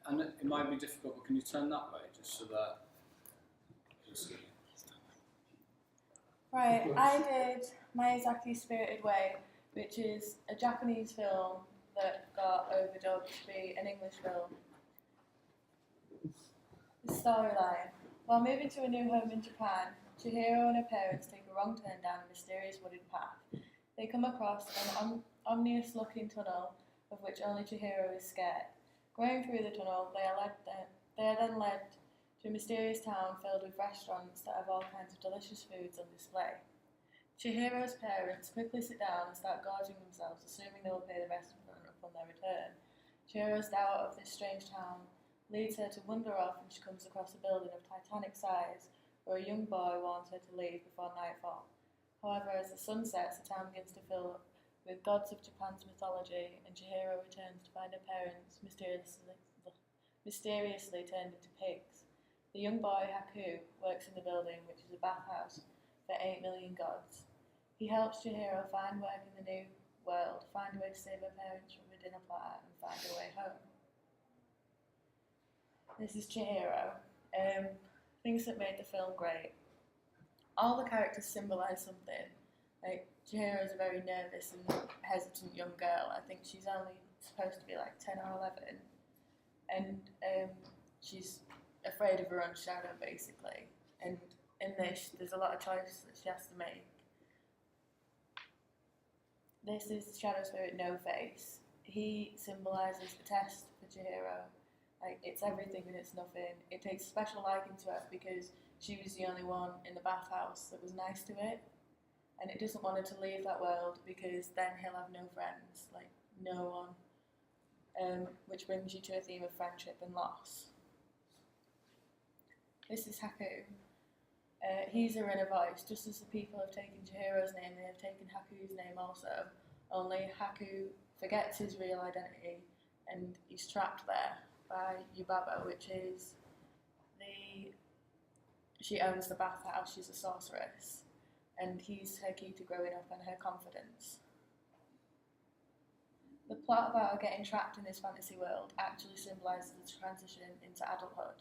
And it might be difficult, but can you turn that way just so that? Right, I did Miyazaki's Spirited Away, which is a Japanese film that got overdubbed to be an English film. The storyline. While moving to a new home in Japan, Chihiro and her parents take a wrong turn down a mysterious wooded path. They come across an ominous-looking tunnel of which only Chihiro is scared. Going through the tunnel, they are then led to a mysterious town filled with restaurants that have all kinds of delicious foods on display. Chihiro's parents quickly sit down and start gorging themselves, assuming they will pay the restaurant upon their return. Chihiro's doubt of this strange town leads her to wander off, and she comes across a building of titanic size where a young boy warns her to leave before nightfall. However, as the sun sets, the town begins to fill up with gods of Japan's mythology, and Chihiro returns to find her parents mysteriously turned into pigs. The young boy, Haku, works in the building, which is a bathhouse for 8 million gods. He helps Chihiro find work in the new world, find a way to save her parents from a dinner platter, and find her way home. This is Chihiro. Things that made the film great. All the characters symbolise something. Like, Chihiro is a very nervous and hesitant young girl. I think she's only supposed to be like 10 or 11. And she's afraid of her own shadow, basically. And in this, there's a lot of choices that she has to make. This is Shadow Spirit No Face. He symbolises the test for Chihiro. Like, it's everything and it's nothing. It takes a special liking to her because she was the only one in the bathhouse that was nice to it. And it doesn't want her to leave that world because then he'll have no friends, like no one. Which brings you to a theme of friendship and loss. This is Haku. He's her inner voice. Just as the people have taken Chihiro's name, they have taken Haku's name also. Only Haku forgets his real identity and he's trapped there by Yubaba, which is she owns the bathhouse, she's a sorceress. And he's her key to growing up and her confidence. The plot about her getting trapped in this fantasy world actually symbolises the transition into adulthood,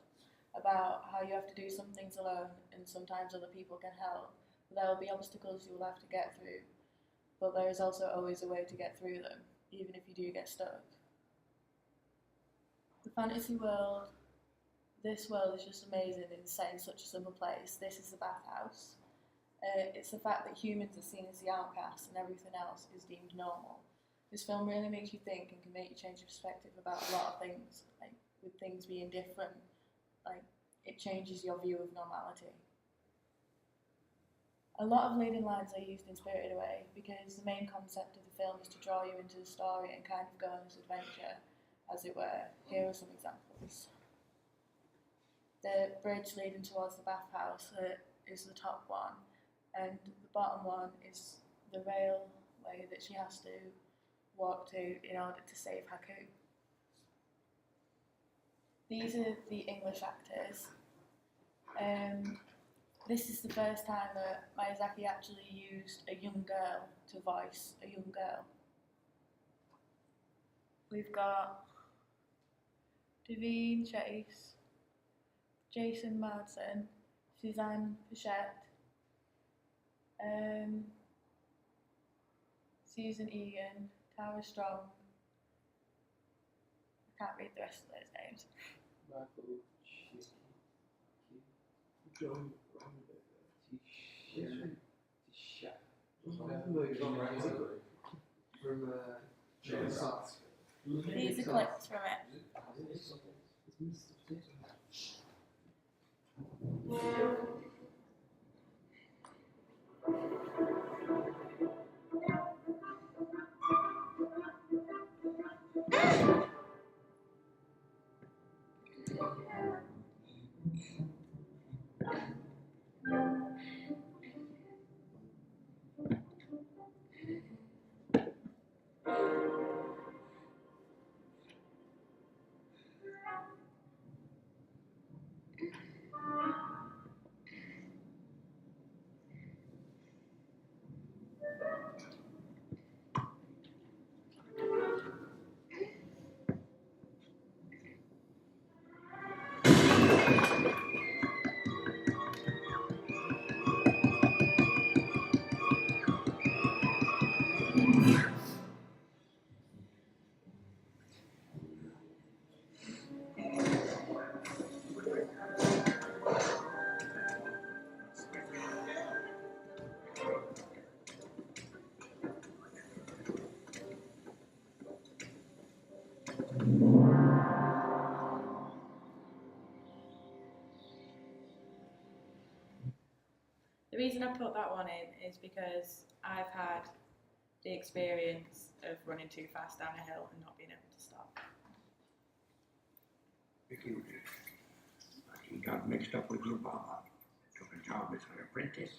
about how you have to do some things alone and sometimes other people can help, but there will be obstacles you will have to get through, but there is also always a way to get through them, even if you do get stuck. The fantasy world, this world is just amazing and set in such a simple place. This is the bathhouse. It's the fact that humans are seen as the outcasts and everything else is deemed normal. This film really makes you think and can make you change your perspective about a lot of things, like with things being different, like it changes your view of normality. A lot of leading lines are used in Spirited Away because the main concept of the film is to draw you into the story and kind of go on this adventure, as it were. Here are some examples. The bridge leading towards the bathhouse is the top one. And the bottom one is the railway that she has to walk to in order to save Haku. These are the English actors. This is the first time that Miyazaki actually used a young girl to voice a young girl. We've got Davine Chase, Jason Madsen, Suzanne Pichette, Susan Egan, Tara Strong. I can't read the rest of those names. Michael John These are clips from it. reason I put that one in is because I've had the experience of running too fast down a hill and not being able to stop. Vicky, he got mixed up with your Baba. Took a job as an apprentice.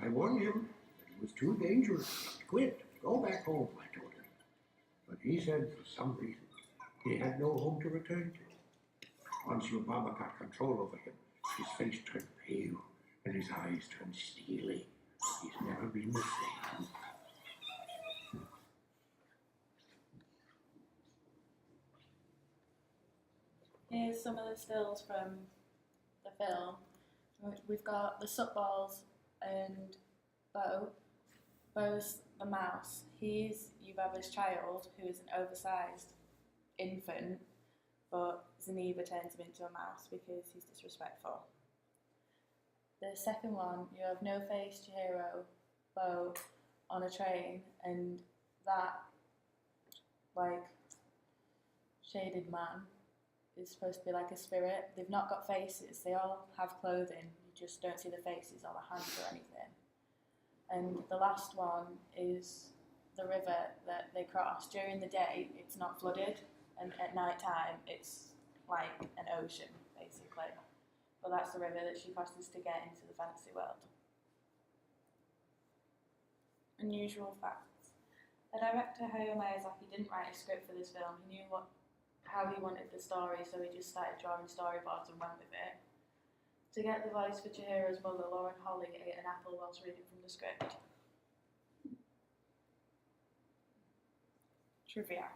I warned him that he was too dangerous. Quit. Go back home, I told him. But he said for some reason he had no home to return to. Once your Baba got control over him, his face turned pale and his eyes turned steely. He's never been the same. Here's some of the stills from the film. We've got the Sutballs and Bo. Bo's the mouse. He's Yubaba's child, who is an oversized infant, but Zeniba turns him into a mouse because he's disrespectful. The second one, you have No Face, Chihiro, Bo on a train, and that, like, shaded man is supposed to be like a spirit. They've not got faces, they all have clothing, you just don't see the faces or the hands or anything. And the last one is the river that they cross. During the day, it's not flooded, and at night time, it's like an ocean, basically. But that's the river that she crosses to get into the fantasy world. Unusual facts. The director Hayao Miyazaki didn't write a script for this film. He knew how he wanted the story, so he just started drawing storyboards and went with it. To get the voice for Chihiro's mother, Lauren Holly ate an apple whilst reading from the script. Trivia.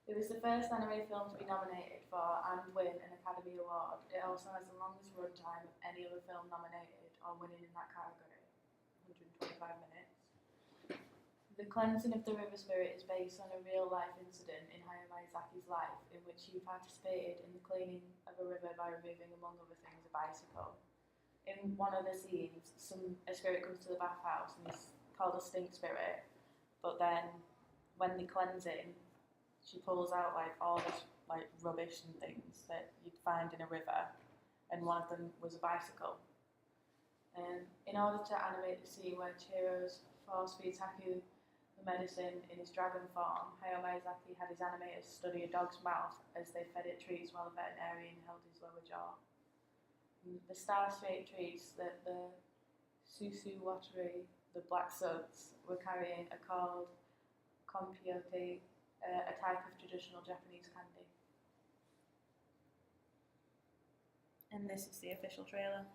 It was the first anime film to be nominated for and win an Academy Award. It also has the longest runtime of any other film nominated or winning in that category, 125 minutes. The cleansing of the river spirit is based on a real-life incident in Hayao Miyazaki's life, in which he participated in the cleaning of a river by removing, among other things, a bicycle. In one of the scenes, a spirit comes to the bathhouse and is called a stink spirit, but then when they cleanse it, she pulls out like all this like rubbish and things that you'd find in a river, and one of them was a bicycle. In order to animate the scene where Chihiro's force feeds Haku the medicine in his dragon form, Hayao Miyazaki had his animators study a dog's mouth as they fed it trees while the veterinarian held his lower jaw. The star-shaped trees that the Susu Wateri, the black suds, were carrying are called kompyote, a type of traditional Japanese candy. And this is the official trailer.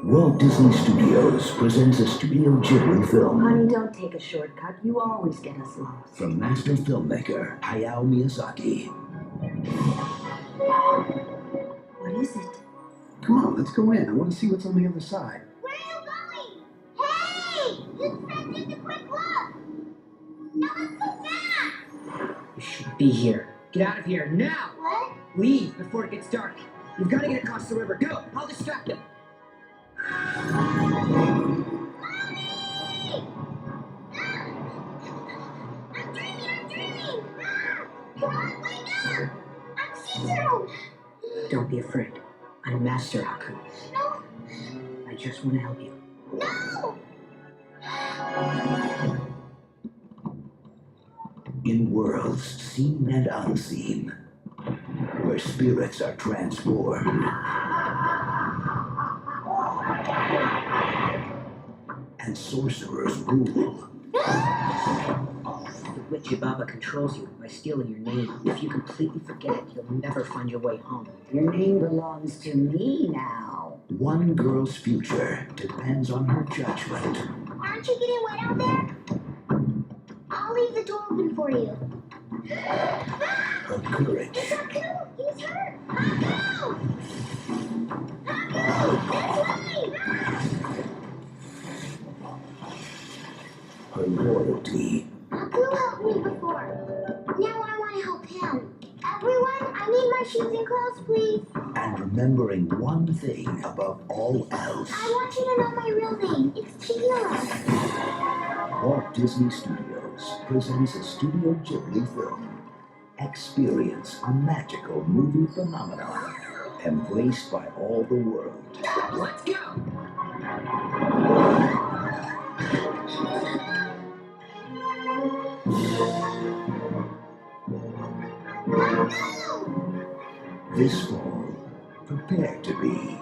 Walt Disney Studios presents a Studio Ghibli film Honey, don't take a shortcut. You always get us lost. from master filmmaker Hayao Miyazaki. What is it? Come on, let's go in. I want to see what's on the other side. Where are you going? Hey! You said just a quick look! Now let's go fast! You shouldn't be here. Get out of here now! What? Leave before it gets dark. You've got to get across the river. Go! I'll distract them. Mommy! Ah! I'm dreaming! Ah! Come on, wake up! I'm Shizuru! Don't be afraid. I'm Master Haku. No! I just want to help you. No! In worlds seen and unseen, where spirits are transformed and sorcerers rule. The witch Yubaba controls you by stealing your name. If you completely forget it, you'll never find your way home. Your name belongs to me now. One girl's future depends on her judgment. Aren't you getting wet out there? I'll leave the door open for you. Her courage It's Haku! He's hurt! Haku! Haku! This way! her loyalty, Haku helped me before. Now I want to help him. Everyone, I need my shoes and clothes, please. and remembering one thing above all else. I want you to know my real name. It's Chihiro. Walt Disney Studios presents a Studio Ghibli film. Experience a magical movie phenomenon embraced by all the world. Let's go! This fall, prepare to be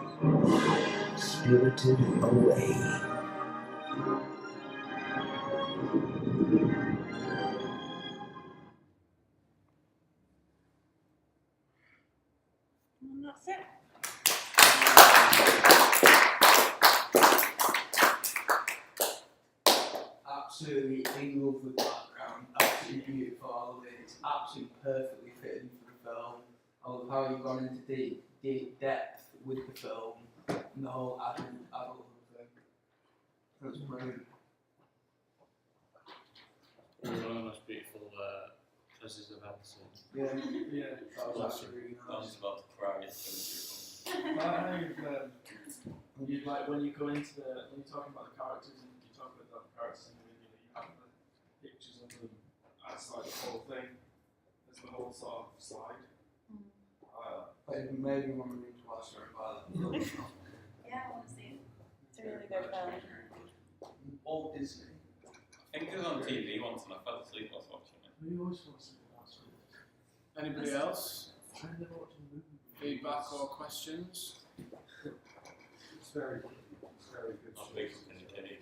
spirited away. And that's it. Absolutely in love with the background, absolutely beautiful, I love it, it's absolutely perfectly fitting for the film. I love how you've gone into deep depth with the film and the whole adult thing. That's brilliant. One of the most beautiful places I've ever seen. Yeah, that was actually really I was nice. about to cry. It's so beautiful. You like when you go into when you're talking about the characters and you talk about the characters individually, you have the pictures of them outside the whole thing. There's the whole sort of slide. It made me want to read twice or about it. Yeah, I want to see it. It's a really good film. All Disney. I think it was on TV once and I fell asleep whilst watching it. We always want to see the last one. Anybody else? I never watched the movie. Feedback or questions? It's very good. It's very good. Not big in the kitty.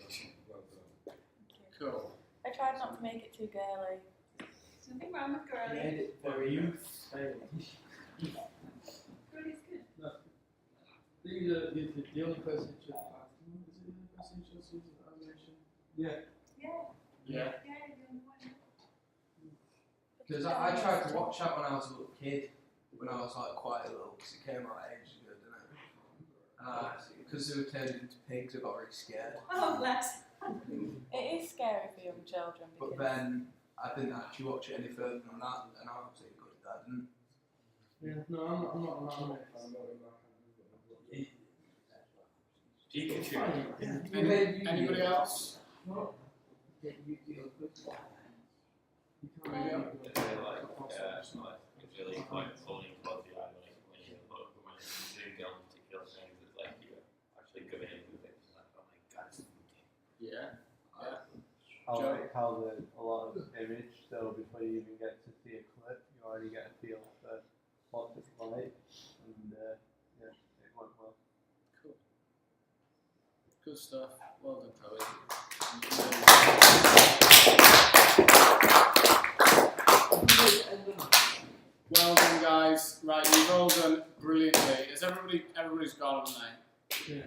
Cool. I tried not to make it too girly. There's nothing wrong with girly. Made it very youth. Girly's good. The only person who should have, is it the only person who should use animation? Yeah. Yeah. Yeah. Yeah, you're the only one. Because I tried to watch that when I was a little kid, when I was like quite little, because it came out ages ago, didn't it? Because they were turned into pigs, I got really scared. Oh, bless. It is scary for young children But because then I didn't actually watch it any further than that, and I was really good at that, didn't Yeah, no, I'm not an anime fan. Pikachu. Anybody else? No. I it's really quite funny about the eye when you look when you zoom in on particular things. It's like you're actually going into it. It's like, oh my god. Yeah. I like how a lot of image, so before you even get to see a clip, you already get a feel for what it's like, and yeah, it went well. Cool. Good stuff. Well done, Chloe. Well done, guys. Right, you've all done brilliantly. Is everybody's gone, haven't they? Yeah.